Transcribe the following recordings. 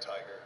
Tiger.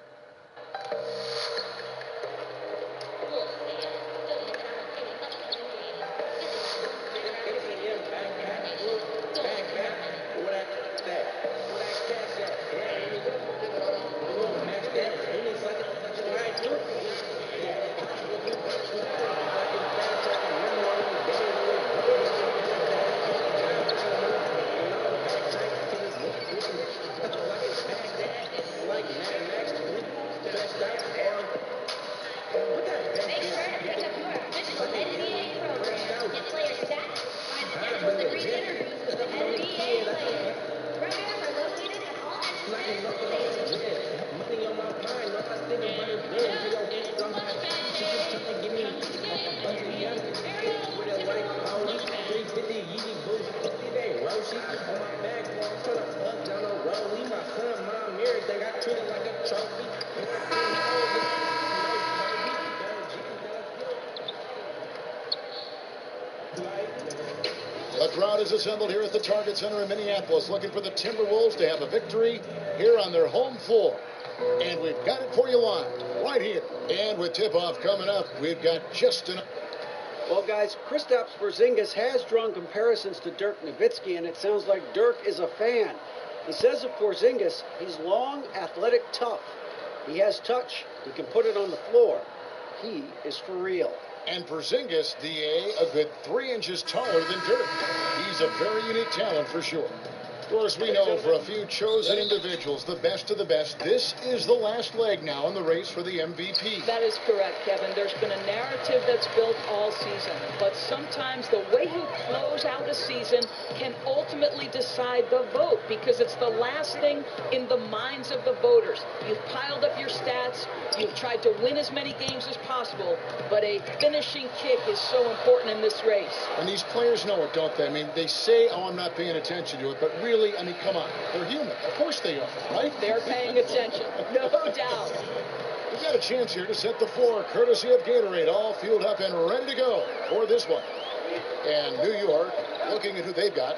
The crowd is assembled here at the Target Center in Minneapolis, looking for the Timberwolves to have a victory here on their home floor. And we've got it for you live, right here. And with tip-off coming up, we've got just enough. Well, guys, Kristaps Porzingis has drawn comparisons to Dirk Nowitzki, and it sounds like Dirk is a fan. He says of Porzingis, he's long, athletic, tough. He has touch. He can put it on the floor. He is for real. And Porzingis, DA, a good 3 inches taller than Dirk. He's a very unique talent for sure. Of course, we know for a few chosen individuals, the best of the best, this is the last leg now in the race for the MVP. That is correct, Kevin. There's been a narrative that's built all season, but sometimes the way you close out a season can ultimately decide the vote, because it's the last thing in the minds of the voters. You've piled up your stats, you've tried to win as many games as possible, but a finishing kick is so important in this race. And these players know it, don't they? I mean, they say, oh, I'm not paying attention to it, but really, I mean, come on. They're human. Of course they are, right? They're paying attention. No doubt. We've got a chance here to set the floor, courtesy of Gatorade, all fueled up and ready to go for this one. And New York, looking at who they've got.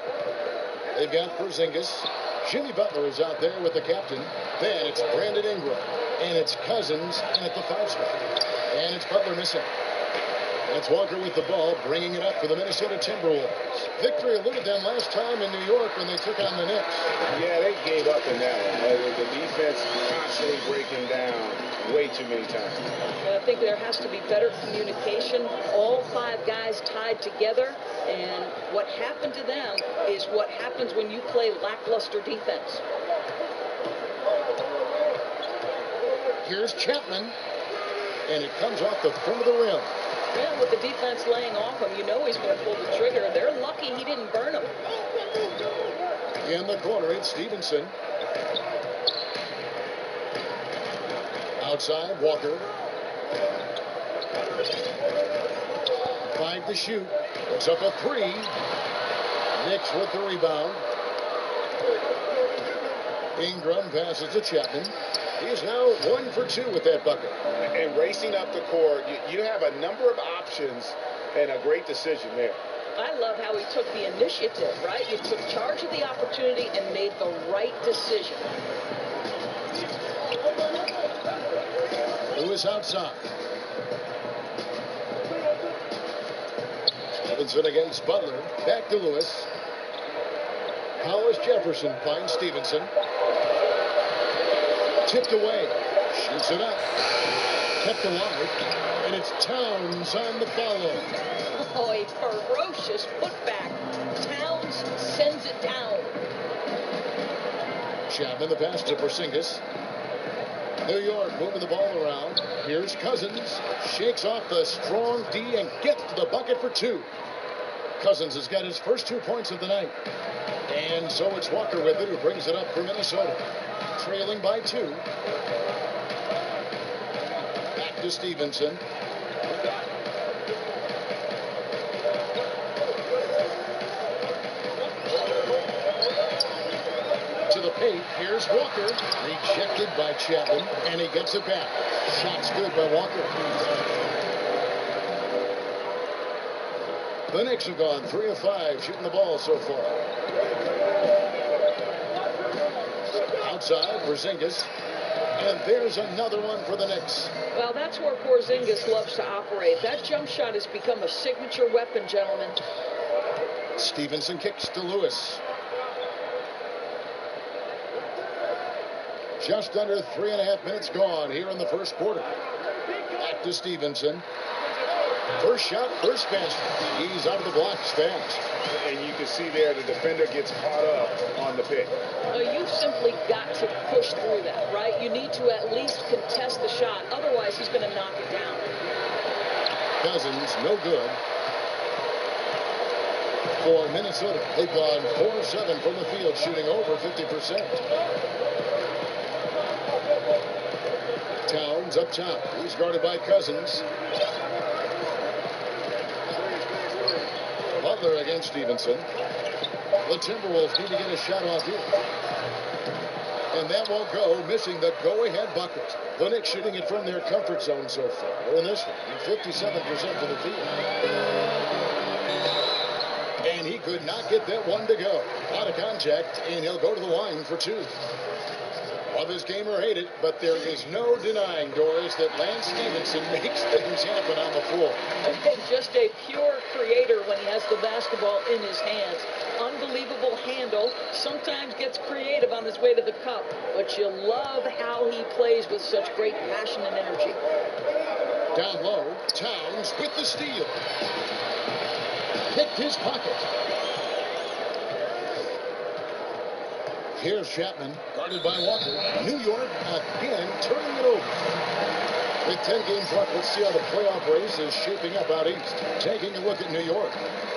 They've got Porzingis. Jimmy Butler is out there with the captain. Then it's Brandon Ingram. And it's Cousins at the 5 spot. And it's Butler missing. It's Walker with the ball, bringing it up for the Minnesota Timberwolves. Victory eluded them last time in New York when they took on the Knicks. Yeah, they gave up in that one. The defense constantly breaking down way too many times. And I think there has to be better communication. All 5 guys tied together. And what happened to them is what happens when you play lackluster defense. Here's Chapman. And it comes off the front of the rim. Yeah, with the defense laying off him, you know he's going to pull the trigger. They're lucky he didn't burn him. In the corner, it's Stevenson. Outside, Walker. 5 to shoot. Puts up a 3. Knicks with the rebound. Ingram passes to Chapman. He is now 1 for 2 with that bucket. And racing up the court, you have a number of options and a great decision there. I love how he took the initiative, right? He took charge of the opportunity and made the right decision. Lewis outside. Stevenson against Butler. Back to Lewis. Hollis Jefferson finds Stevenson. Tipped away. Shoots it up. Kept alive. And it's Towns on the follow. Oh, a ferocious putback. Towns sends it down. Chapman the pass to Porzingis. New York moving the ball around. Here's Cousins. Shakes off the strong D and gets to the bucket for 2. Cousins has got his first 2 points of the night. And so it's Walker with it, who brings it up for Minnesota. Trailing by 2. Back to Stevenson. To the paint. Here's Walker. Rejected by Chapman. And he gets it back. Shot's good by Walker. The Knicks have gone 3 of 5 shooting the ball so far. Outside, Porzingis. And there's another one for the Knicks. Well, that's where Porzingis loves to operate. That jump shot has become a signature weapon, gentlemen. Stevenson kicks to Lewis. Just under 3.5 minutes gone here in the first quarter. Back to Stevenson. First shot, first basket. He's out of the blocks fast. And you can see there the defender gets caught up on the pick. Well, you've simply got to push through that, right? You need to at least contest the shot. Otherwise, he's going to knock it down. Cousins, no good. For Minnesota, they've gone 4-7 from the field, shooting over 50%. Towns up top. He's guarded by Cousins. Butler against Stevenson. The Timberwolves need to get a shot off here. And that won't go, missing the go-ahead bucket. The Knicks shooting it from their comfort zone so far. In this one, 57% from the field. And he could not get that one to go. Out of contact, and he'll go to the line for two. Love his game or hate it, but there is no denying, Doris, that Lance Stevenson makes things happen on the floor. And just a pure creator when he has the basketball in his hands. Unbelievable handle. Sometimes gets creative on his way to the cup, but you love how he plays with such great passion and energy. Down low, Towns with the steal. Picked his pocket. Here's Chapman, guarded by Walker. New York again turning it over. With 10 games left, let's see how the playoff race is shaping up out east. Taking a look at New York.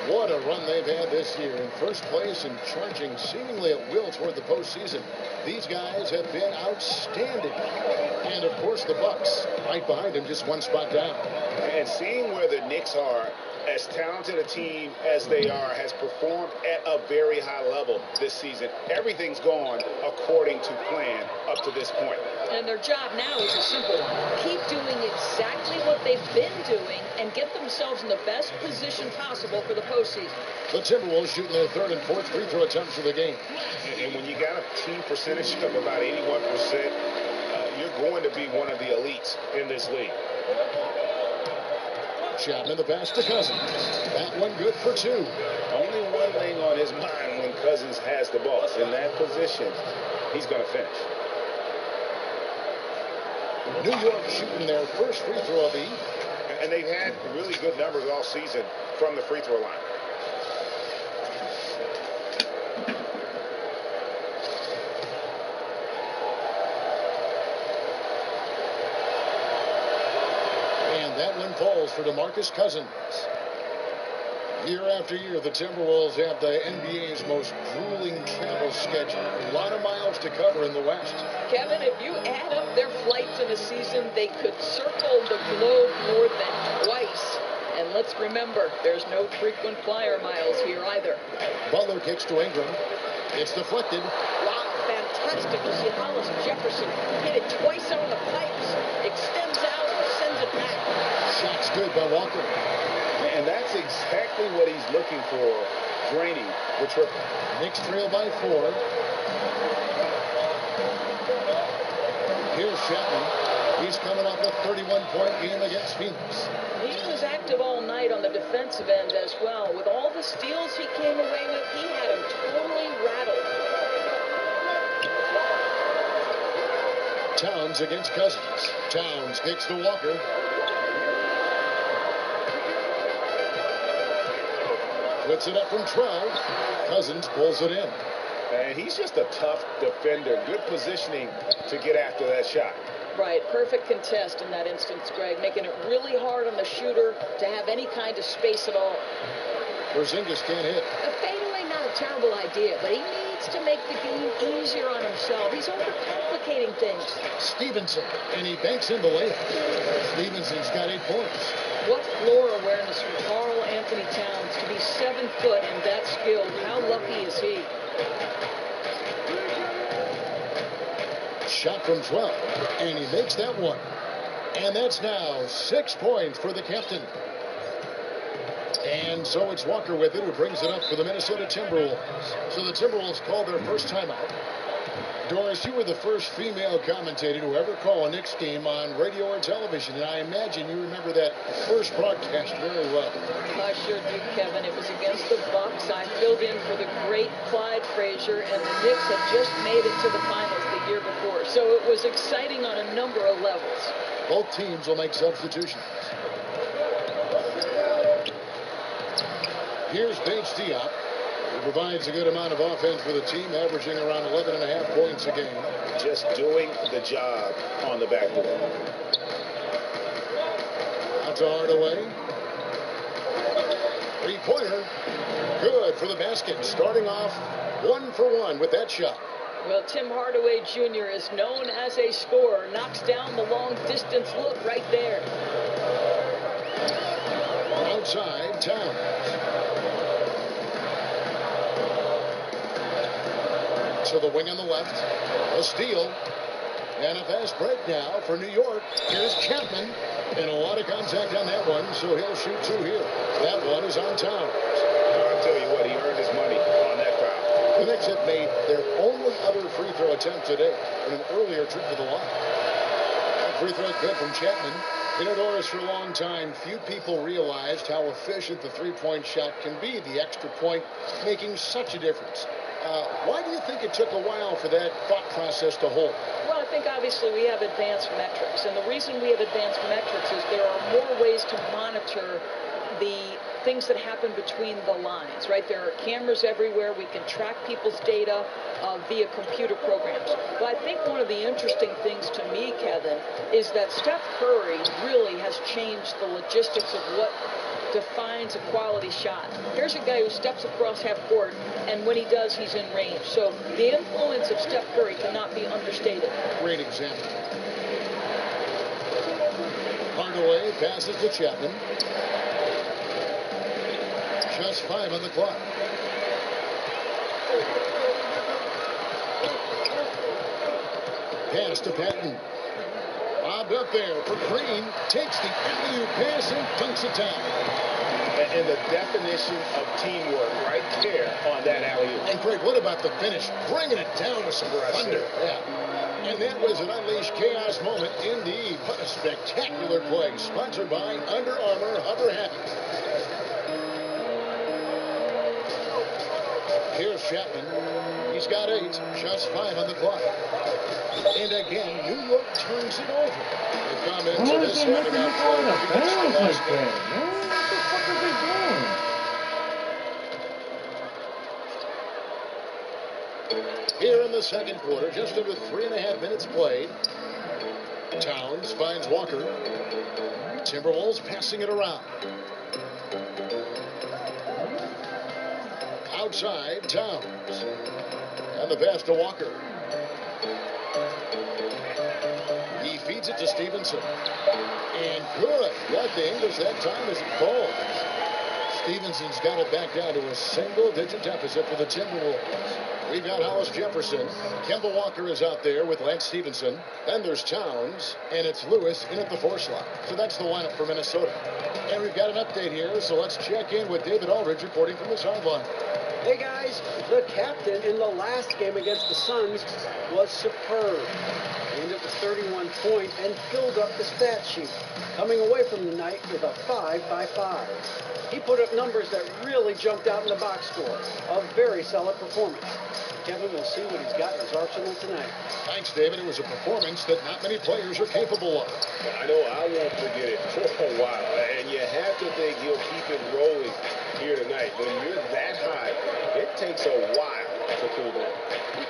What a run they've had this year. In first place and charging seemingly at will toward the postseason. These guys have been outstanding. And, of course, the Bucks right behind them, just one spot down. And seeing where the Knicks are, as talented a team as they are, has performed at a very high level this season. Everything's gone according to plan up to this point. And their job now is a simple one. Keep doing exactly what they've been doing and get themselves in the best position possible for the postseason. The Timberwolves shooting their third and fourth free throw attempts of the game. And when you got a team percentage of about 81%, you're going to be one of the elites in this league. Chapman the pass to Cousins. That one good for two. Only one thing on his mind when Cousins has the ball. In that position, he's going to finish. New York shooting their first free throw of the evening. And they've had really good numbers all season from the free throw line. Falls for DeMarcus Cousins. Year after year, the Timberwolves have the NBA's most grueling travel schedule. A lot of miles to cover in the West. Kevin, if you add up their flights in a season, they could circle the globe more than twice. And let's remember, there's no frequent flyer miles here either. Butler kicks to Ingram. It's deflected. Wow, fantastic to see Hollis Jefferson hit it twice on the pipes. Extends out and sends it back. Shot's good by Walker. And that's exactly what he's looking for, draining the triple. Knicks trail by 4. Here's Chapman. He's coming off a 31-point game against Phoenix. He was active all night on the defensive end as well. With all the steals he came away with, he had him totally rattled. Towns against Cousins. Towns kicks to Walker. Puts it up from 12. Cousins pulls it in. And he's just a tough defender. Good positioning to get after that shot. Right, perfect contest in that instance, Greg, making it really hard on the shooter to have any kind of space at all. Porzingis can't hit. The fadeaway, not a terrible idea, but he needs to make the game easier on himself. He's overcomplicating things. Stevenson, and he banks in the layup. Stevenson's got 8 points. What floor awareness from Karl Anthony Towns to be 7 foot and that skilled. How lucky is he? Shot from 12, and he makes that one. And that's now 6 points for the captain. And so it's Walker with it, who brings it up for the Minnesota Timberwolves. So the Timberwolves call their first timeout. Doris, you were the first female commentator to ever call a Knicks game on radio or television, and I imagine you remember that first broadcast very well. I sure do, Kevin. It was against the Bucks. I filled in for the great Clyde Frazier, and the Knicks had just made it to the finals the year before. So it was exciting on a number of levels. Both teams will make substitutions. Here's Paige Diop, who provides a good amount of offense for the team, averaging around 11.5 points a game. Just doing the job on the backboard. Out to Hardaway. Three-pointer. Good for the basket. Starting off 1 for 1 with that shot. Well, Tim Hardaway Jr. is known as a scorer. Knocks down the long-distance look right there. Outside, Towns. To the wing on the left. A steal. And a fast break now for New York. Here's Chapman. And a lot of contact on that one, so he'll shoot 2 here. That one is on Towns. I'll tell you what, he earned his money on that foul. The Knicks have made their only other free throw attempt today on an earlier trip to the line. That free throw good from Chapman. You know, Doris, for a long time, few people realized how efficient the three-point shot can be, the extra point making such a difference. Why do you think it took a while for that thought process to hold? Well, I think obviously we have advanced metrics, and the reason we have advanced metrics is there are more ways to monitor the things that happen between the lines, right? There are cameras everywhere. We can track people's data via computer programs. But I think one of the interesting things to me, Kevin, is that Steph Curry really has changed the logistics of what defines a quality shot. Here's a guy who steps across half court, and when he does, he's in range. So the influence of Steph Curry cannot be understated. Great example. Hardaway passes to Chapman. Just 5 on the clock. Pass to Patton. Bobbed up there for Green. Takes the alley-oop pass and dunks it down. And the definition of teamwork right there on that alley-oop. And Greg, what about the finish? Bringing it down with some thunder. Yeah. And that was an unleashed chaos moment indeed. What a spectacular play. Sponsored by Under Armour Hover Happy. Here's Chapman. He's got 8. Just 5 on the clock. And again, New York turns it over. They come into this having out for the last game. What the fuck are they doing? Here in the second quarter, just under 3.5 minutes played. Towns finds Walker. Timberwolves passing it around. Outside, Towns. And the pass to Walker. He feeds it to Stevenson. And good. Got the English that time as it falls. Stevenson's got it back down to a single-digit deficit for the Timberwolves. We've got Hollis Jefferson. Kemba Walker is out there with Lance Stevenson. Then there's Towns, and it's Lewis in at the 4 slot. So that's the lineup for Minnesota. And we've got an update here, so let's check in with David Aldridge reporting from the sideline. Hey guys, the captain in the last game against the Suns was superb. He ended with 31 points and filled up the stat sheet, coming away from the night with a 5-by-5. He put up numbers that really jumped out in the box score. A very solid performance. Kevin will see what he's got in his arsenal tonight. Thanks, David. It was a performance that not many players are capable of. I know I won't forget it for a while. And you have to think he'll keep it rolling here tonight. When you're that high, it takes a while to cool down.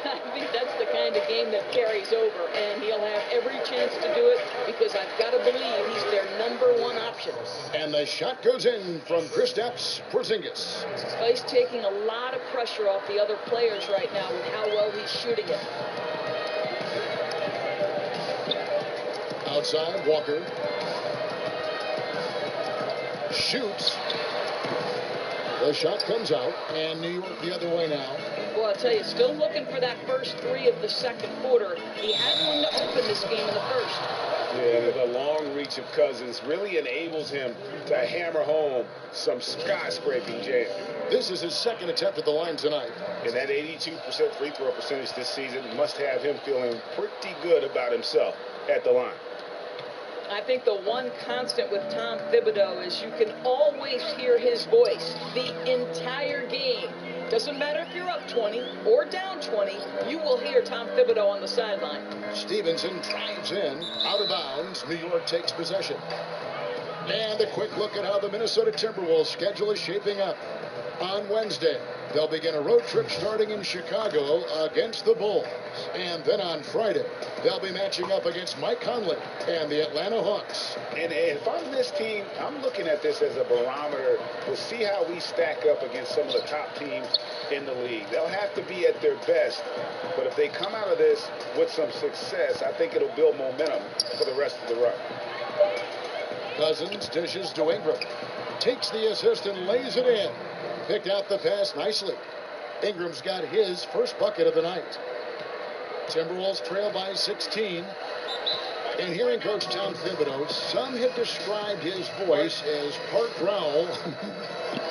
I think that's the kind of game that carries over, and he'll have every chance to do it because I've got to believe he's their #1 option. And the shot goes in from Kristaps Porzingis. So he's taking a lot of pressure off the other players right now with how well he's shooting it. Outside, Walker. Shoots. The shot comes out, and New York the other way now. Well, I'll tell you, still looking for that first 3 of the second quarter. He had one to open this game in the first. Yeah, the long reach of Cousins really enables him to hammer home some skyscraping jam. This is his second attempt at the line tonight. And that 82% free throw percentage this season must have him feeling pretty good about himself at the line. I think the one constant with Tom Thibodeau is you can always hear his voice the entire game. Doesn't matter if you're up 20 or down 20, you will hear Tom Thibodeau on the sideline. Stevenson drives in, out of bounds. New York takes possession. And a quick look at how the Minnesota Timberwolves schedule is shaping up. On Wednesday, they'll begin a road trip starting in Chicago against the Bulls. And then on Friday, they'll be matching up against Mike Conley and the Atlanta Hawks. And if I'm this team, I'm looking at this as a barometer to see how we stack up against some of the top teams in the league. They'll have to be at their best. But if they come out of this with some success, I think it'll build momentum for the rest of the run. Cousins dishes to Ingram. Takes the assist and lays it in. Picked out the pass nicely. Ingram's got his first bucket of the night. Timberwolves trail by 16. And hearing Coach Tom Thibodeau, some have described his voice as part growl,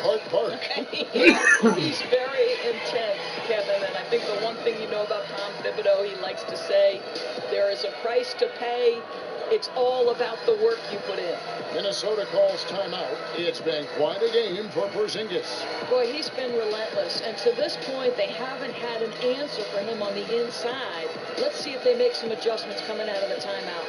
part bark. He's very intense, Kevin, and I think the one thing you know about Tom Thibodeau, he likes to say, there is a price to pay. It's all about the work you put in. Minnesota calls timeout. It's been quite a game for Porzingis. Boy, he's been relentless, and to this point, they haven't had an answer for him on the inside. Let's see if they make some adjustments coming out of the timeout.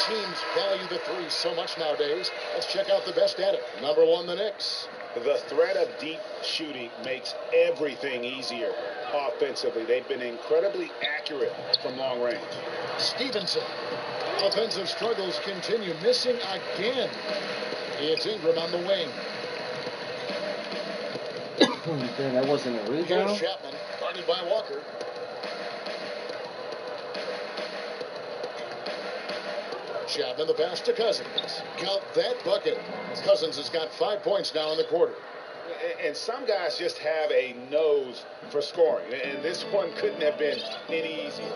Teams value the three so much nowadays. Let's check out the best at it. Number one, the Knicks. The threat of deep shooting makes everything easier offensively. They've been incredibly accurate from long range. Stevenson. Offensive struggles continue. Missing again. It's Ingram on the wing. That wasn't a Here's rebound. Chapman, guarded by Walker. Chapman, the pass to Cousins. Count that bucket. Cousins has got 5 points now in the quarter. And some guys just have a nose for scoring. And this one couldn't have been any easier.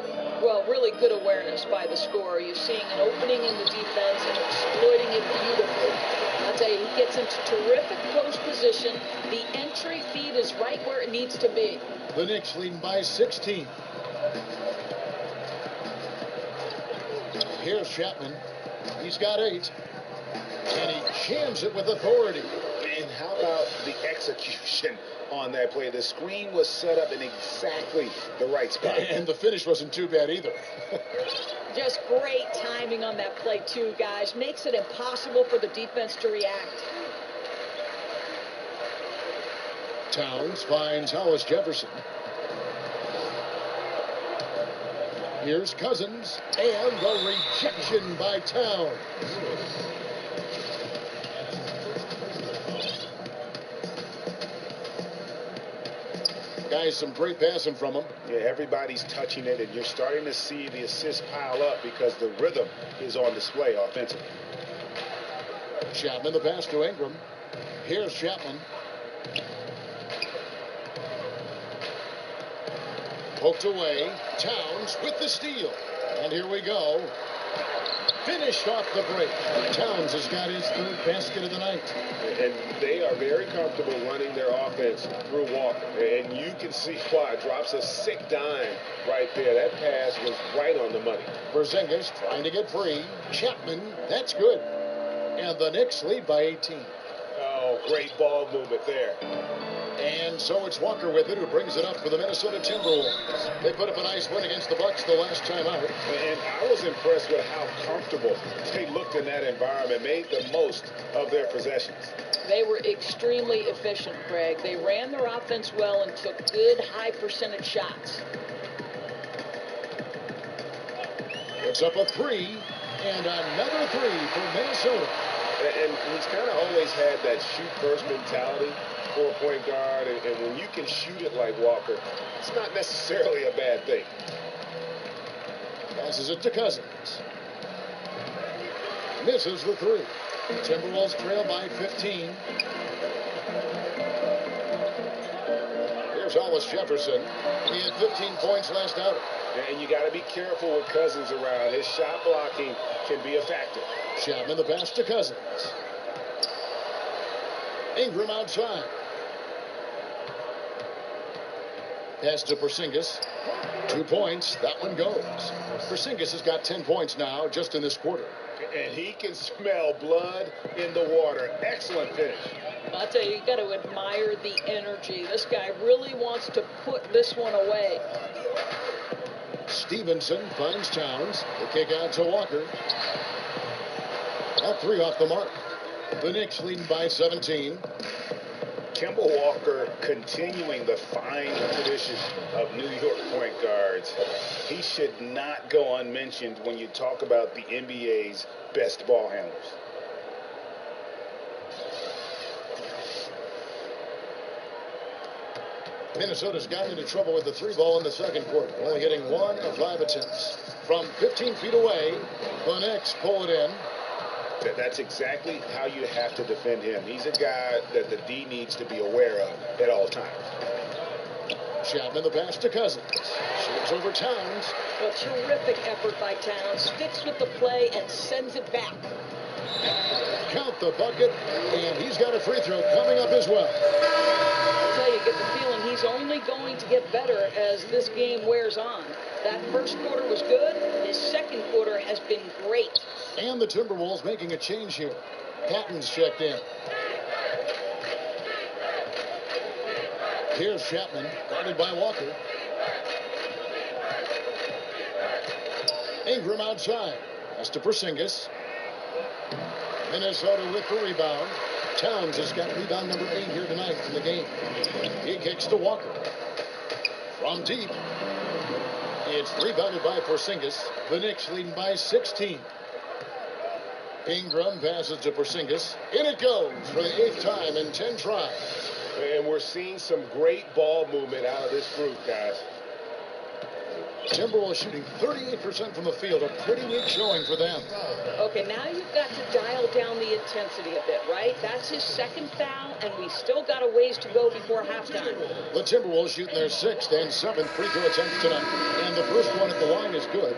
Well, really good awareness by the scorer. You're seeing an opening in the defense and exploiting it beautifully. I'll tell you, he gets into terrific post position. The entry feed is right where it needs to be. The Knicks leading by 16. Here's Chapman. He's got 8. And he jams it with authority. And how about the execution on that play? The screen was set up in exactly the right spot. And the finish wasn't too bad either. Just great timing on that play, too, guys. Makes it impossible for the defense to react. Towns finds Hollis Jefferson. Here's Cousins, and the rejection by Towns. Guys, some great passing from him. Yeah, everybody's touching it, and you're starting to see the assists pile up because the rhythm is on display offensively. Chapman, the pass to Ingram. Here's Chapman. Poked away. Towns with the steal. And here we go. Finished off the break. Towns has got his third basket of the night. And they are very comfortable running their offense through Walker. And you can see why. Drops a sick dime right there. That pass was right on the money. Porzingis trying to get free. Chapman, that's good. And the Knicks lead by 18. Oh, great ball movement there. And so it's Walker with it, who brings it up for the Minnesota Timberwolves. They put up a nice win against the Bucks the last time out. And I was impressed with how comfortable they looked in that environment, made the most of their possessions. They were extremely efficient, Greg. They ran their offense well and took good high percentage shots. Puts up a 3, and another 3 for Minnesota. And he's kind of always had that shoot-first mentality for a point guard. And when you can shoot it like Walker, it's not necessarily a bad thing. Passes it to Cousins. Misses the three. Timberwolves trail by 15. Here's Hollis Jefferson. He had 15 points last outing. And you got to be careful with Cousins around. His shot blocking can be a factor. Chapman the pass to Cousins. Ingram outside. Pass to Porzingis. 2 points. That one goes. Porzingis has got 10 points now just in this quarter. And he can smell blood in the water. Excellent finish. I'll tell you, you got to admire the energy. This guy really wants to put this one away. Stevenson finds Towns. The kick out to Walker. That three off the mark. The Knicks leading by 17. Kemba Walker continuing the fine tradition of New York point guards. He should not go unmentioned when you talk about the NBA's best ball handlers. Minnesota's gotten into trouble with the three ball in the second quarter, only hitting 1 of 5 attempts. From 15 feet away, the Knicks pull it in. That's exactly how you have to defend him. He's a guy that the D needs to be aware of at all times. Chapman the pass to Cousins. Shoots over Towns. A terrific effort by Towns. Sticks with the play and sends it back. Count the bucket, and he's got a free throw coming up as well. I'll tell you, get the feeling he's only going to get better as this game wears on. That first quarter was good. His second quarter has been great. And the Timberwolves making a change here. Patton's checked in. Here's Chapman, guarded by Walker. Ingram outside. That's to Porzingis. Minnesota with the rebound. Towns has got rebound number 8 here tonight in the game. He kicks to Walker. From deep. It's rebounded by Porzingis. The Knicks leading by 16. Ingram passes to Porzingis. In it goes for the 8th time in 10 tries. And we're seeing some great ball movement out of this group, guys. Timberwolves shooting 38% from the field. A pretty weak showing for them. Okay, now you've got to dial down the intensity a bit, right? That's his second foul, and we still got a ways to go before halftime. The Timberwolves shooting their 6th and 7th free throw attempts tonight. And the first one at the line is good.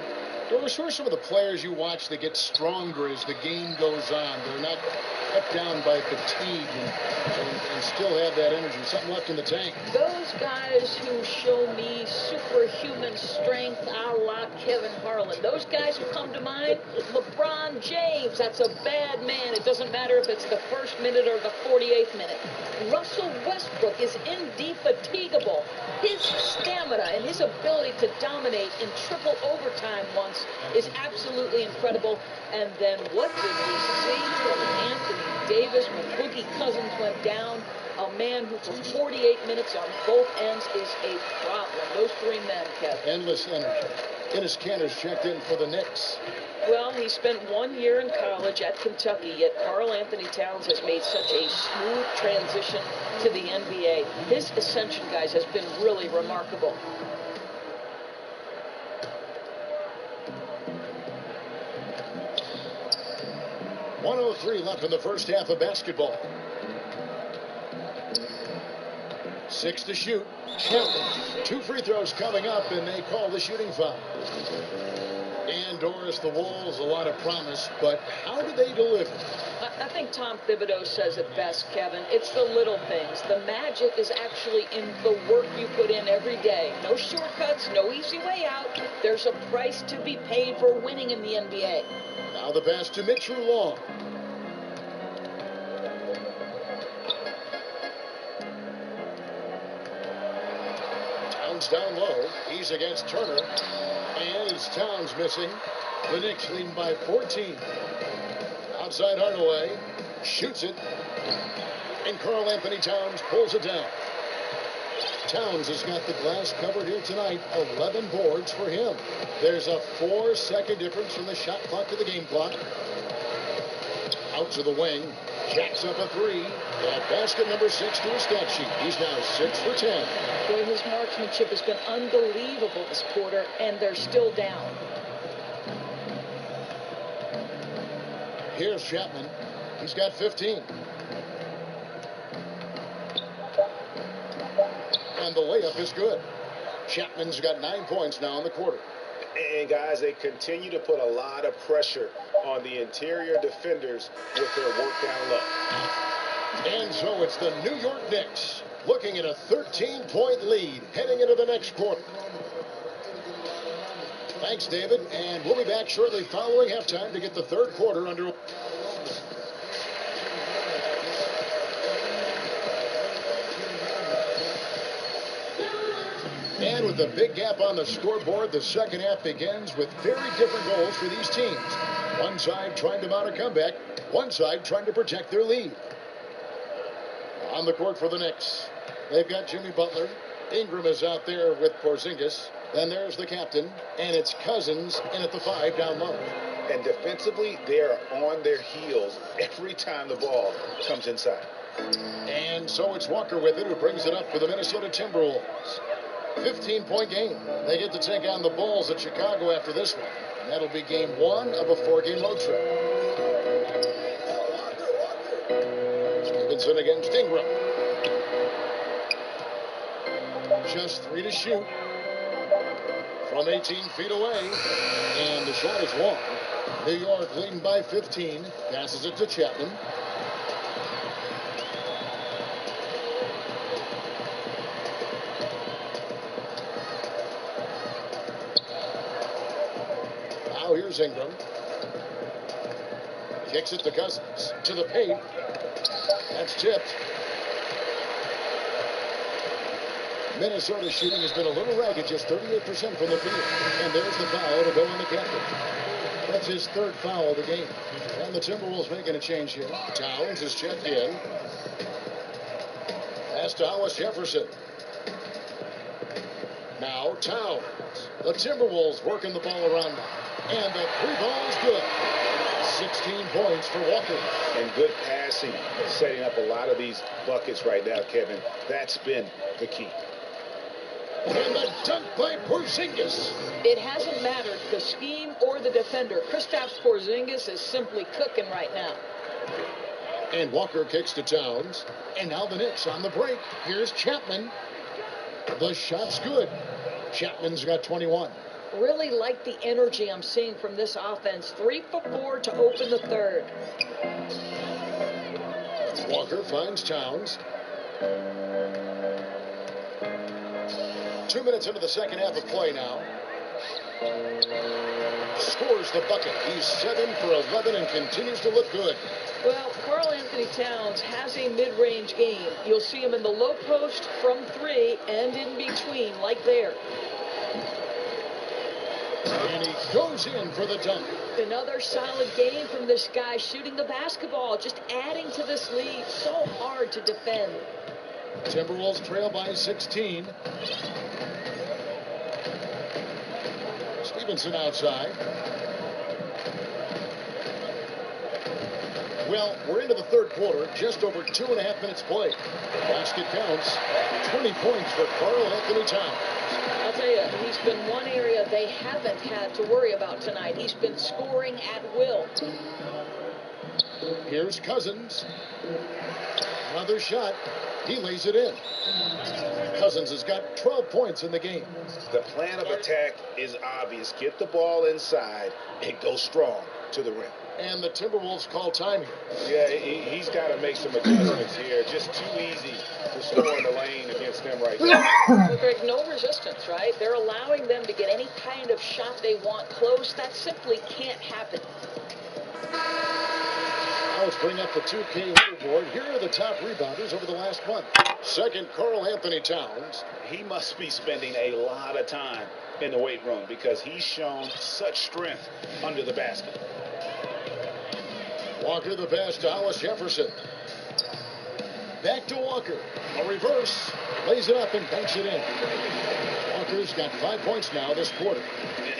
Who are some of the players you watch that get stronger as the game goes on? They're not cut down by fatigue and still have that energy, something left in the tank. Those guys who show me superhuman strength a la Kevin Harlan. Those guys who come to mind, LeBron James, that's a bad man. It doesn't matter if it's the first minute or the 48th minute. Russell Westbrook is indefatigable. His stamina and his ability to dominate in triple overtime once is absolutely incredible. And then what did we see from Anthony Davis when Boogie Cousins went down? A man who for 48 minutes on both ends is a problem. Those three men, Kev. Endless energy. Dennis Cantor's checked in for the Knicks. Well, he spent 1 year in college at Kentucky, yet Karl Anthony Towns has made such a smooth transition to the NBA. His ascension, guys, has been really remarkable. .103 left in the first half of basketball. 6 to shoot. 2 free throws coming up, and they call the shooting foul. And Doris, the Wolves, a lot of promise, but how do they deliver? I think Tom Thibodeau says it best, Kevin. It's the little things. The magic is actually in the work you put in every day. No shortcuts, no easy way out. There's a price to be paid for winning in the NBA. Now the pass to Mitchell Long. Towns down low. He's against Turner. And it's Towns missing. The Knicks leading by 14. Outside Hardaway. Shoots it. And Karl Anthony Towns pulls it down. Towns has got the glass covered here tonight. 11 boards for him. There's a 4-second difference from the shot clock to the game clock. Out to the wing. Jacks up a 3. At basket number 6 to his stat sheet. He's now 6 for 10. Boy, his marksmanship has been unbelievable this quarter, and they're still down. Here's Chapman. He's got 15. And the layup is good. Chapman's got 9 points now in the quarter. And, guys, they continue to put a lot of pressure on the interior defenders with their work down low. And so it's the New York Knicks looking at a 13-point lead heading into the next quarter. Thanks, David. And we'll be back shortly following halftime to get the third quarter underway. And with the big gap on the scoreboard, the second half begins with very different goals for these teams. One side trying to mount a comeback, one side trying to protect their lead. On the court for the Knicks, they've got Jimmy Butler. Ingram is out there with Porzingis. Then there's the captain, and it's Cousins in at the 5 down low. And defensively, they're on their heels every time the ball comes inside. And so it's Walker with it, who brings it up for the Minnesota Timberwolves. 15-point game. They get to take on the Bulls at Chicago after this one. And that'll be game 1 of a 4-game road trip. Stevenson against Ingram. Just 3 to shoot from 18 feet away. And the shot is long. New York leading by 15. Passes it to Chapman. Now here's Ingram. Kicks it to Cousins. To the paint. That's tipped. Minnesota's shooting has been a little ragged, just 38% from the field. And there's the foul to go on the captain. That's his third foul of the game. And the Timberwolves making a change here. Towns is checked in. Pass to Hollis Jefferson. Now Towns. The Timberwolves working the ball around now. And the 3 ball is good. 16 points for Walker. And good passing, setting up a lot of these buckets right now, Kevin. That's been the key. And the dunk by Porzingis. It hasn't mattered the scheme or the defender. Kristaps Porzingis is simply cooking right now. And Walker kicks to Towns. And now the Knicks on the break. Here's Chapman. The shot's good. Chapman's got 21. Really like the energy I'm seeing from this offense. 3 for 4 to open the third. Walker finds Towns. 2 minutes into the second half of play now. Scores the bucket. He's 7 for 11 and continues to look good. Well, Karl Anthony Towns has a mid-range game. You'll see him in the low post from 3 and in between, like there. And he goes in for the dunk. Another solid game from this guy shooting the basketball, just adding to this lead. So hard to defend. Timberwolves trail by 16. Stevenson outside. Well, we're into the third quarter, just over 2.5 minutes played. Basket counts. 20 points for Karl Anthony Towns. I'll tell you, he's been one area they haven't had to worry about tonight. He's been scoring at will. Here's Cousins. Another shot. He lays it in. Cousins has got 12 points in the game. The plan of attack is obvious. Get the ball inside and go strong to the rim. And the Timberwolves call time here. Yeah, he's got to make some adjustments here. Just too easy to score in the lane against them right now. Well, Greg, no resistance, right? They're allowing them to get any kind of shot they want close. That simply can't happen. Now let's bring up the 2K leaderboard. Here are the top rebounders over the last month. Second, Karl Anthony Towns. He must be spending a lot of time in the weight room because he's shown such strength under the basket. Walker the pass to Hollis Jefferson. Back to Walker. A reverse. Lays it up and banks it in. Walker's got 5 points now this quarter.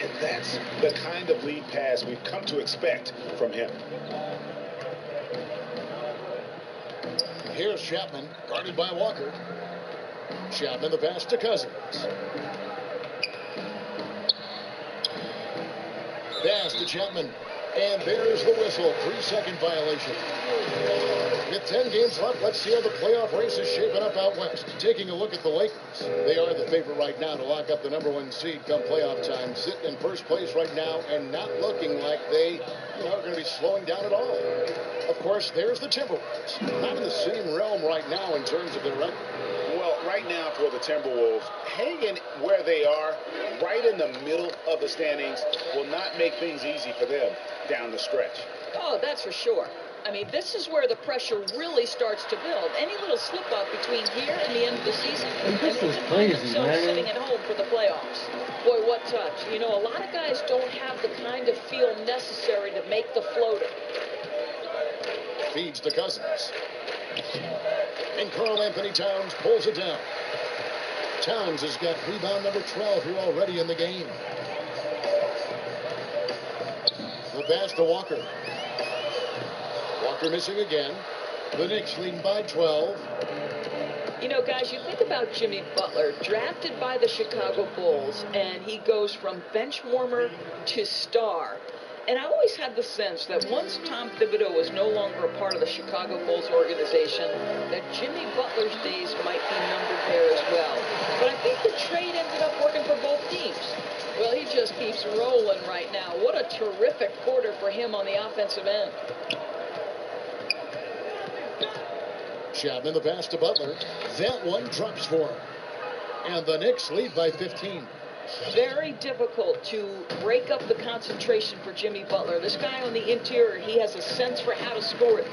And that's the kind of lead pass we've come to expect from him. Here's Chapman, guarded by Walker. Chapman the pass to Cousins. Pass to Chapman. And there's the whistle. 3-second violation. With 10 games left, let's see how the playoff race is shaping up out west. Taking a look at the Lakers. They are the favorite right now to lock up the #1 seed come playoff time. Sitting in first place right now and not looking like they are going to be slowing down at all. Of course, there's the Timberwolves. Not in the same realm right now in terms of their record. Well, right now for the Timberwolves, hanging where they are, right in the middle of the standings, will not make things easy for them down the stretch. Oh, that's for sure. I mean, this is where the pressure really starts to build. Any little slip-up between here and the end of the season, And this and is they can crazy, find themselves man. sitting at home for the playoffs. Boy, what touch. You know, a lot of guys don't have the kind of feel necessary to make the floater. Feeds to Cousins. And Karl Anthony Towns pulls it down. Towns has got rebound number 12 here already in the game. The pass to Walker. Walker missing again. The Knicks leading by 12. You know, guys, you think about Jimmy Butler, drafted by the Chicago Bulls, and he goes from bench warmer to star. And I always had the sense that once Tom Thibodeau was no longer a part of the Chicago Bulls organization, that Jimmy Butler's days might be numbered there as well. But I think the trade ended up working for both teams. Well, he just keeps rolling right now. What a terrific quarter for him on the offensive end. Chapman the pass to Butler. That one drops for him. And the Knicks lead by 15. Very difficult to break up the concentration for Jimmy Butler. This guy on the interior, he has a sense for how to score it.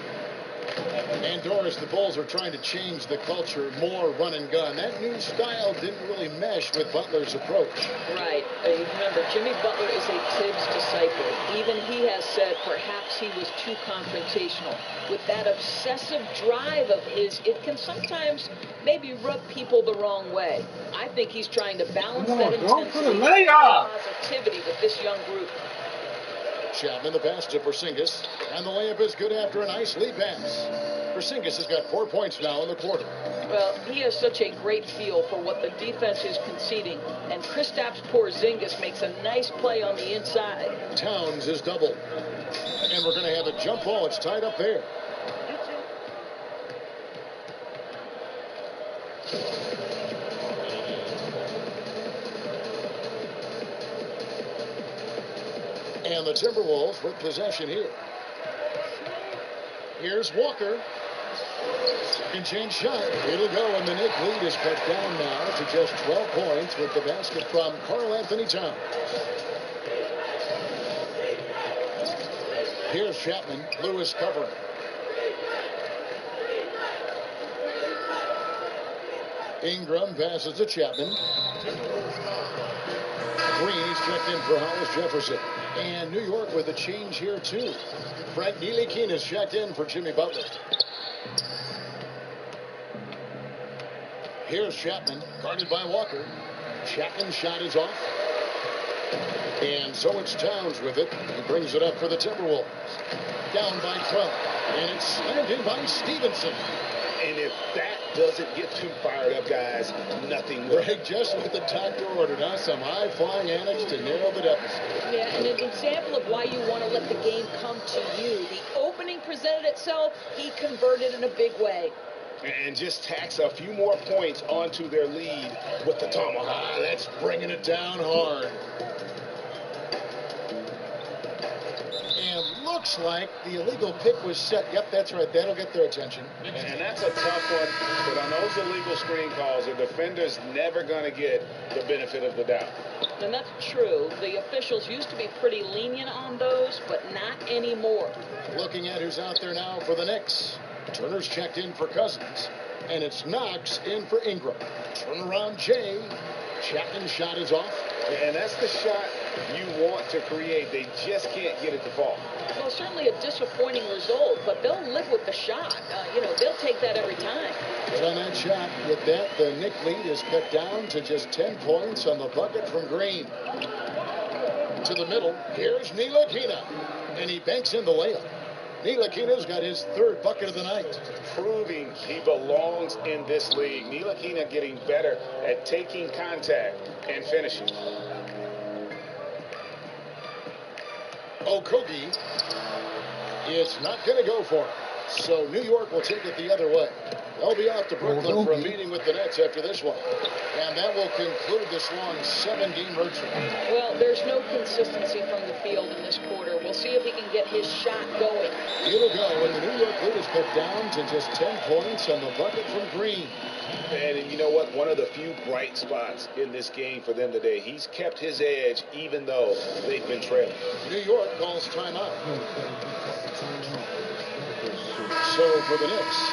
And Doris, the Bulls are trying to change the culture, more run and gun. That new style didn't really mesh with Butler's approach. Right. Remember, Jimmy Butler is a Tibbs disciple. Even he has said perhaps he was too confrontational. With that obsessive drive of his, it can sometimes maybe rub people the wrong way. I think he's trying to balance that intensity and positivity with this young group. Chapman the pass to Porzingis, and the layup is good after a nice lead pass. Porzingis has got 4 points now in the quarter. Well, he has such a great feel for what the defense is conceding, and Kristaps Porzingis makes a nice play on the inside. Towns is doubled, and we're going to have a jump ball. It's tied up there. And the Timberwolves with possession here. Here's Walker. Second chance shot. It'll go, and the Knicks lead is cut down now to just 12 points with the basket from Karl Anthony Towns. Here's Chapman. Lewis covering. Ingram passes to Chapman. Green is checked in for Hollis Jefferson. And New York with a change here, too. Frank Ntilikina is checked in for Jimmy Butler. Here's Chapman, guarded by Walker. Chapman's shot is off. And so it's Towns with it. He brings it up for the Timberwolves. Down by 12. And it's slammed in by Stevenson. And if that doesn't get too fired up, guys, nothing will. Right, just what the doctor ordered, huh? Some high-flying antics to narrow the deficit. Yeah, and an example of why you want to let the game come to you. The opening presented itself, he converted in a big way. And just tacks a few more points onto their lead with the tomahawk. That's bringing it down hard. And looks like the illegal pick was set. Yep, that's right. That'll get their attention. And that's a tough one. But on those illegal screen calls, the defender's never going to get the benefit of the doubt. And that's true. The officials used to be pretty lenient on those, but not anymore. Looking at who's out there now for the Knicks. Turner's checked in for Cousins. And it's Knox in for Ingram. Turnaround Jay. Chapman's shot is off. And that's the shot you want to create. They just can't get it to fall. Well, certainly a disappointing result, but they'll live with the shot. They'll take that every time. But on that shot, with that, the Knick lead is cut down to just 10 points on the bucket from Green. To the middle, here's Ntilikina. And he banks in the layup. Ntilikina's got his third bucket of the night. Proving he belongs in this league. Ntilikina getting better at taking contact and finishing. Okogie It's not going to go for it. So New York will take it the other way. They'll be off to Brooklyn for a meeting with the Nets after this one. And that will conclude this long 7-game road trip. Well, there's no consistency from the field in this quarter. We'll see if he can get his shot going. It'll go, and the New York lead is cut down to just 10 points on the bucket from Green. And you know what? One of the few bright spots in this game for them today. He's kept his edge even though they've been trailing. New York calls timeout. So for the Knicks,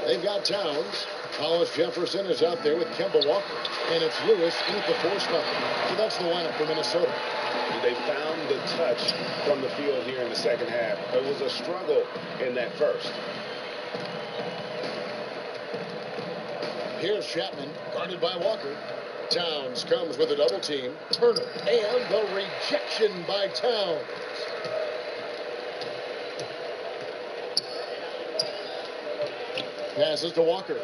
they've got Towns. Hollis Jefferson is out there with Kemba Walker. And it's Lewis in at the 4 spot. So that's the lineup for Minnesota. They found the touch from the field here in the second half. It was a struggle in that first. Here's Chapman, guarded by Walker. Towns comes with a double team. Turner, and the rejection by Towns. Passes to Walker.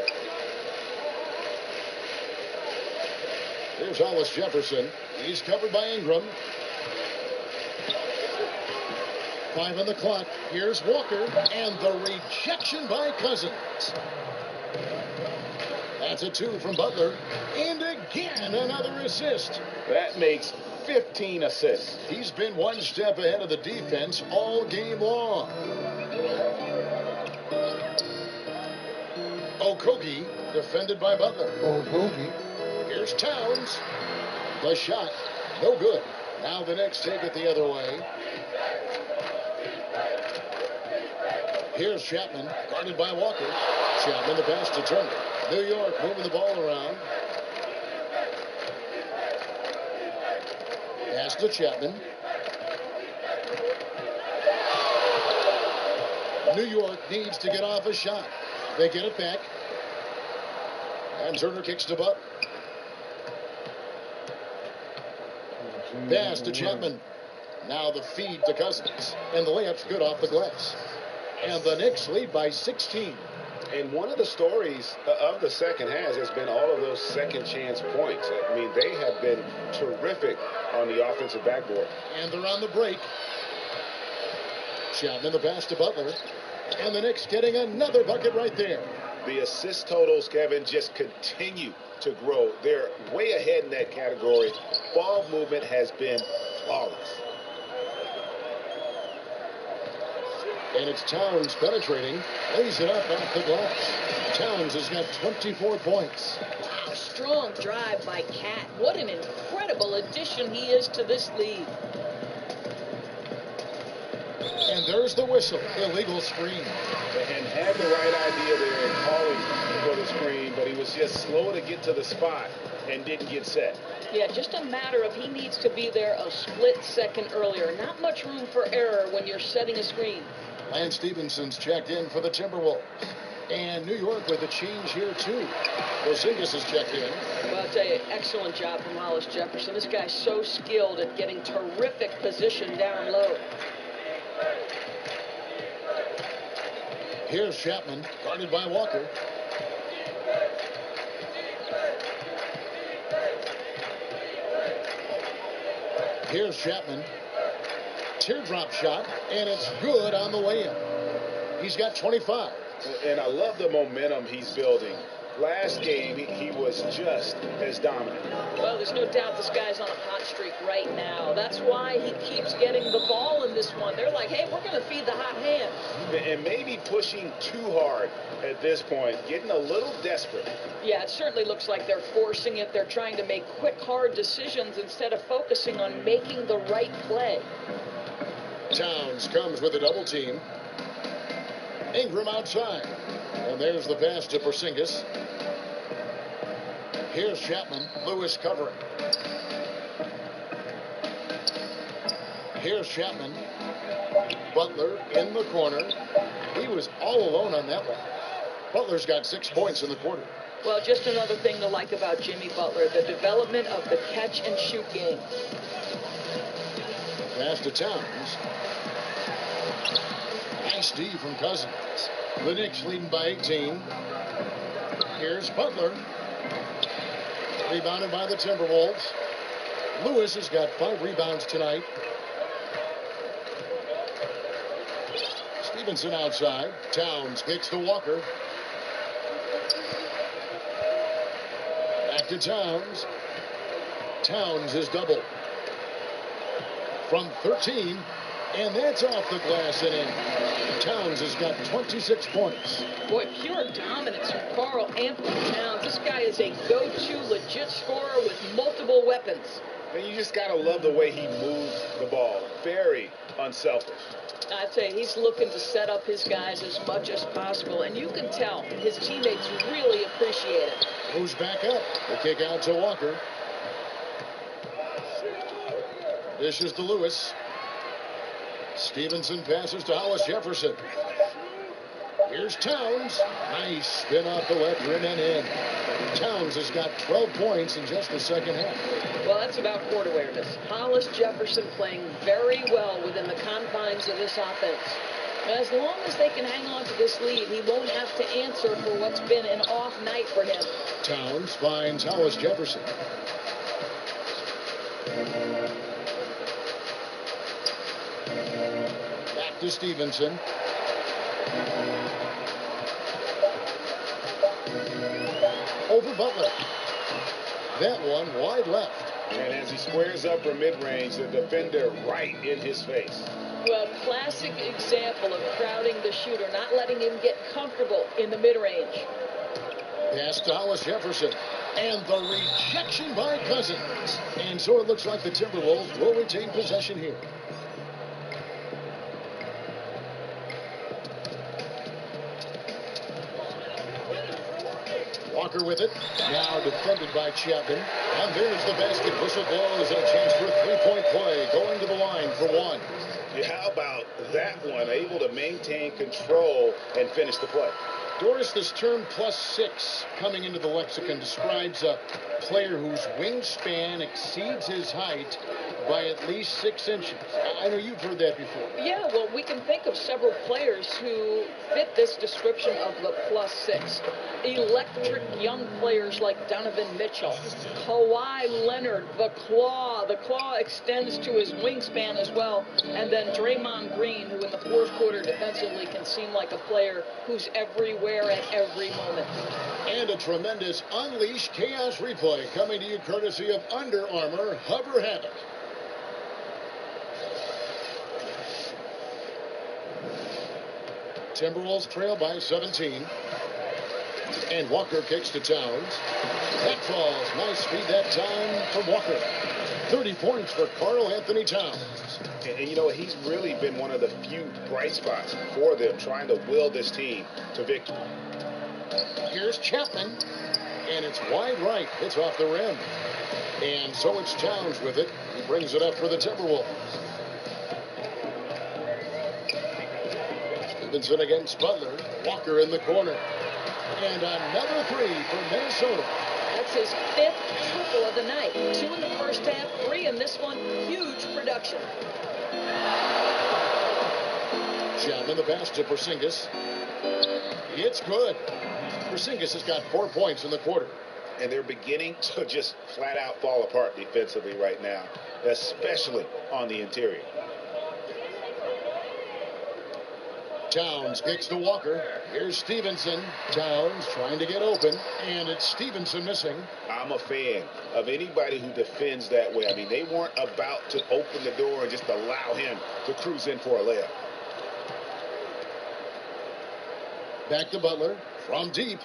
Here's Hollis Jefferson. He's covered by Ingram. 5 on the clock. Here's Walker, and the rejection by Cousins. That's a 2 from Butler. And again, another assist. That makes 15 assists. He's been one step ahead of the defense all game long. Okogie, defended by Butler. Here's Towns. The shot, no good. Now the Knicks take it the other way. Here's Chapman, guarded by Walker. Chapman, the pass to Turner. New York moving the ball around. Pass to Chapman. New York needs to get off a shot. They get it back. And Turner kicks to Butler. Pass to Chapman. Now the feed to Cousins. And the layup's good off the glass. And the Knicks lead by 16. And one of the stories of the second half has been all of those second chance points. I mean, they have been terrific on the offensive backboard. And they're on the break. Chapman the pass to Butler. And the Knicks getting another bucket right there. The assist totals, Kevin, just continue to grow. They're way ahead in that category. Ball movement has been flawless. And it's Towns penetrating. Lays it up off the glass. Towns has got 24 points. Wow, strong drive by Cat. What an incredible addition he is to this league. And there's the whistle. Illegal screen. And had the right idea there in calling for the screen, but he was just slow to get to the spot and didn't get set. Yeah, just a matter of he needs to be there a split second earlier. Not much room for error when you're setting a screen. Lance Stephenson's checked in for the Timberwolves. And New York with a change here, too. Porzingis is checked in. Well, I'll tell you, excellent job from Hollis Jefferson. This guy's so skilled at getting terrific position down low. Here's Chapman, guarded by Walker. Here's Chapman. Teardrop shot, and it's good on the way in. He's got 25. And I love the momentum he's building. Last game, he was just as dominant. Well, there's no doubt this guy's on a hot streak right now. That's why he keeps getting the ball in this one. They're like, hey, we're going to feed the hot hand. And maybe pushing too hard at this point, getting a little desperate. Yeah, it certainly looks like they're forcing it. They're trying to make quick, hard decisions instead of focusing on making the right play. Towns comes with a double team. Ingram outside. And there's the pass to Porzingis. Here's Chapman. Lewis covering. Here's Chapman. Butler in the corner. He was all alone on that one. Butler's got 6 points in the quarter. Well, just another thing to like about Jimmy Butler, the development of the catch-and-shoot game. Pass to Towns. Nice D from Cousins. The Knicks leading by 18. Here's Butler. Rebounded by the Timberwolves. Lewis has got 5 rebounds tonight. Stevenson outside. Towns kicks to Walker. Back to Towns. Towns is double. From 13. And that's off the glass and in. Towns has got 26 points. Boy, pure dominance from Karl Anthony Towns. This guy is a go-to legit scorer with multiple weapons. And you just got to love the way he moves the ball. Very unselfish. I'd say he's looking to set up his guys as much as possible. And you can tell his teammates really appreciate it. Moves back up. The kick out to Walker. Dishes to Lewis. Stevenson passes to Hollis Jefferson. Here's Towns. Nice spin off the left rim and in. Towns has got 12 points in just the second half. Well, that's about court awareness. Hollis Jefferson playing very well within the confines of this offense. As long as they can hang on to this lead, he won't have to answer for what's been an off night for him. Towns finds Hollis Jefferson. Back to Stevenson. Over Butler. That one wide left. And as he squares up for mid-range, the defender right in his face. Well, classic example of crowding the shooter, not letting him get comfortable in the mid-range. Pass to Hollis Jefferson. And the rejection by Cousins. And so it looks like the Timberwolves will retain possession here. Walker with it. Now defended by Chapman. And there's the basket. Whistle blows and a chance for a three-point play. Going to the line for one. Yeah, how about that one? Able to maintain control and finish the play. Doris, this term +6 coming into the lexicon describes a player whose wingspan exceeds his height by at least 6 inches. I know you've heard that before. Yeah, well, we can think of several players who fit this description of the +6. Electric young players like Donovan Mitchell, Kawhi Leonard, the Claw. The Claw extends to his wingspan as well. And then Draymond Green, who in the fourth quarter defensively can seem like a player who's everywhere at every moment. And a tremendous Unleash Chaos replay coming to you courtesy of Under Armour Hover Havoc. Timberwolves trail by 17. And Walker kicks to Towns. That falls. Nice speed that time from Walker. 30 points for Karl Anthony Towns. And you know, he's really been one of the few bright spots for them, trying to will this team to victory. Here's Chapman. And it's wide right. It's off the rim. And so it's Towns with it. He brings it up for the Timberwolves. Stevenson against Butler. Walker in the corner. And another three for Minnesota. That's his 5th triple of the night. 2 in the first half, 3 in this one. Huge production. Chapman the pass to Porzingis. It's good. Porzingis has got 4 points in the quarter. And they're beginning to just flat out fall apart defensively right now, especially on the interior. Towns kicks to Walker. Here's Stevenson. Towns trying to get open. And it's Stevenson missing. I'm a fan of anybody who defends that way. I mean, they weren't about to open the door and just allow him to cruise in for a layup. Back to Butler from deep.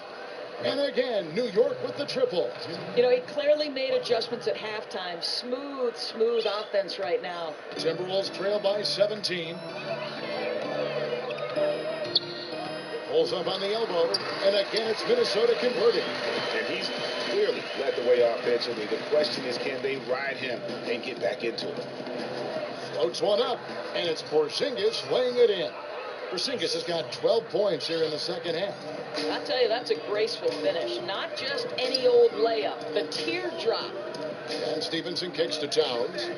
And again, New York with the triple. You know, he clearly made adjustments at halftime. Smooth offense right now. Timberwolves trail by 17. Pulls up on the elbow, and again it's Minnesota converting. And he's clearly led the way offensively. The question is, can they ride him and get back into it? Floats one up, and it's Porzingis laying it in. Porzingis has got 12 points here in the second half. I'll tell you, that's a graceful finish. Not just any old layup, the teardrop. And Stevenson kicks to Towns.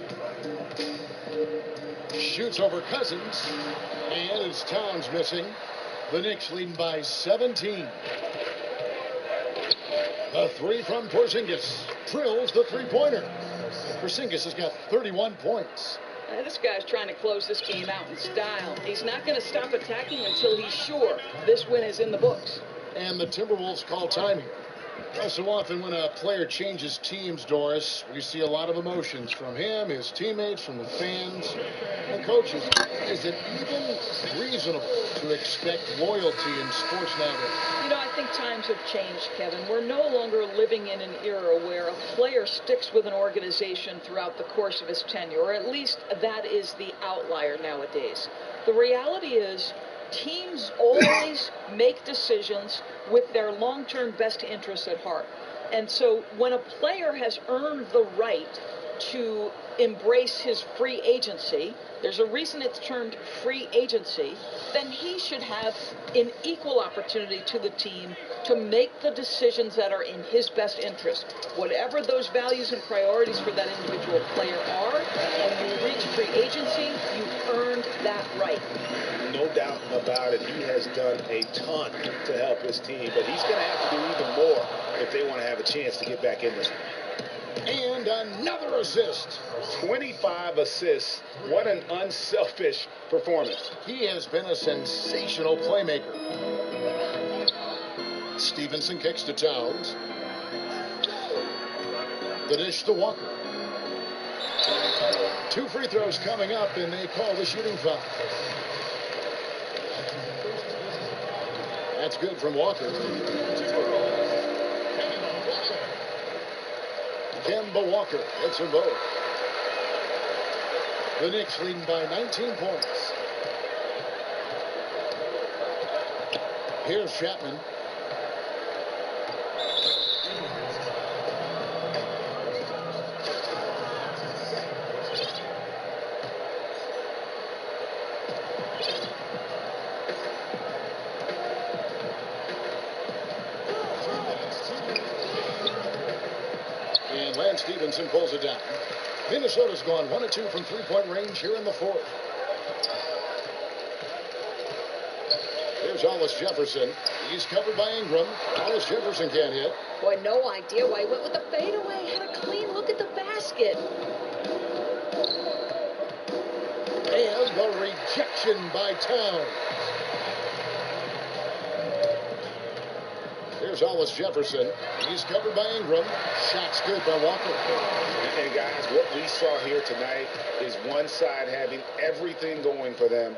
Shoots over Cousins, and it's Towns missing. The Knicks leading by 17. The three from Porzingis drills the three-pointer. Porzingis has got 31 points. This guy's trying to close this game out in style. He's not going to stop attacking until he's sure this win is in the books. And the Timberwolves call time here. Well, so often when a player changes teams, Doris, we see a lot of emotions from him, his teammates, from the fans, and coaches. Is it even reasonable to expect loyalty in sports nowadays? You know, I think times have changed, Kevin. We're no longer living in an era where a player sticks with an organization throughout the course of his tenure, or at least that is the outlier nowadays. The reality is, teams always make decisions with their long-term best interests at heart. And so when a player has earned the right to embrace his free agency, there's a reason it's termed free agency, then he should have an equal opportunity to the team to make the decisions that are in his best interest. Whatever those values and priorities for that individual player are, when you reach free agency, you've earned that right. No doubt about it. He has done a ton to help his team, but he's going to have to do even more if they want to have a chance to get back in this one. And another assist. 25 assists. What an unselfish performance. He has been a sensational playmaker. Stevenson kicks to Towns. The dish to Walker. 2 free throws coming up, and they call the shooting foul. That's good from Walker. Kemba Walker hits them both. The Knicks leading by 19 points. Here's Chapman. Stevenson pulls it down. Minnesota's gone 1 of 2 from three-point range here in the fourth. Here's Hollis Jefferson. He's covered by Ingram. Hollis Jefferson can't hit. Boy, no idea why he went with the fadeaway. Had a clean look at the basket. And the rejection by Towns. Here's Hollis Jefferson. He's covered by Ingram. Shot's good by Walker. And guys, what we saw here tonight is one side having everything going for them.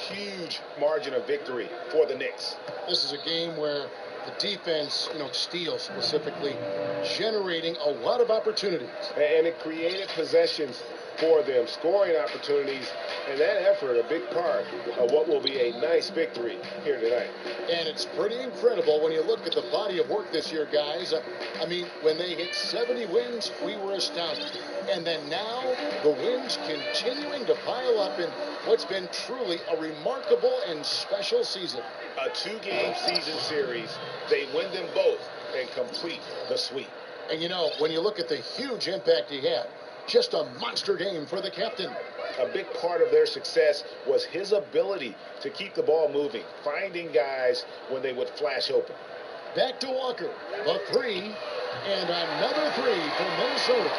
Huge margin of victory for the Knicks. This is a game where the defense, Steele specifically, generating a lot of opportunities. And it created possessions for them, scoring opportunities, and that effort a big part of what will be a nice victory here tonight. And it's pretty incredible when you look at the body of work this year, guys. When they hit 70 wins, we were astounded. And then now, the wins continuing to pile up in what's been truly a remarkable and special season. A 2-game season series, they win them both and complete the sweep. And when you look at the huge impact he had, just a monster game for the captain. A big part of their success was his ability to keep the ball moving, finding guys when they would flash open. Back to Walker. The three, and another three for Minnesota.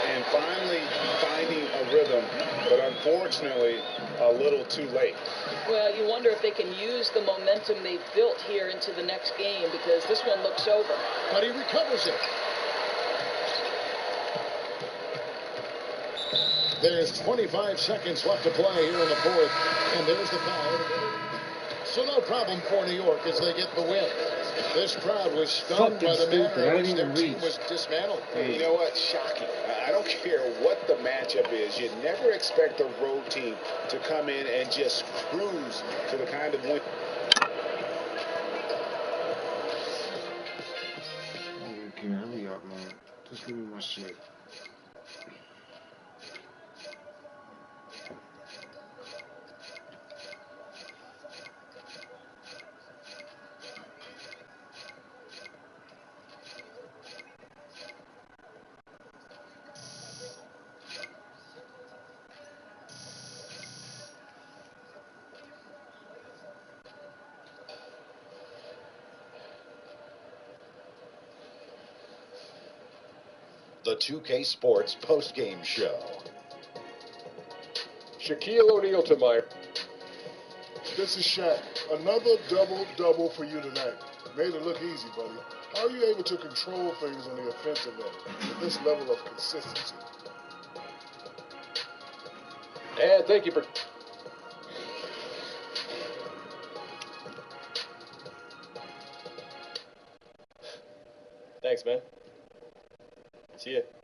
And finally finding a rhythm, but unfortunately a little too late. Well, you wonder if they can use the momentum they've built here into the next game, because this one looks over. But he recovers it. There's 25 seconds left to play here in the fourth, and there's the foul. So no problem for New York as they get the win. This crowd was stunned by the manner in which their team was dismantled. Hey, you know what? Shocking. I don't care what the matchup is. You never expect a road team to come in and just cruise to the kind of win. Okay, hurry up, man. Just give me my shit. the 2K Sports postgame show. Shaquille O'Neal to my... This is Shaq. Another double-double for you tonight. Made it look easy, buddy. How are you able to control things on the offensive end with this level of consistency? And thank you for... Thanks, man. See ya.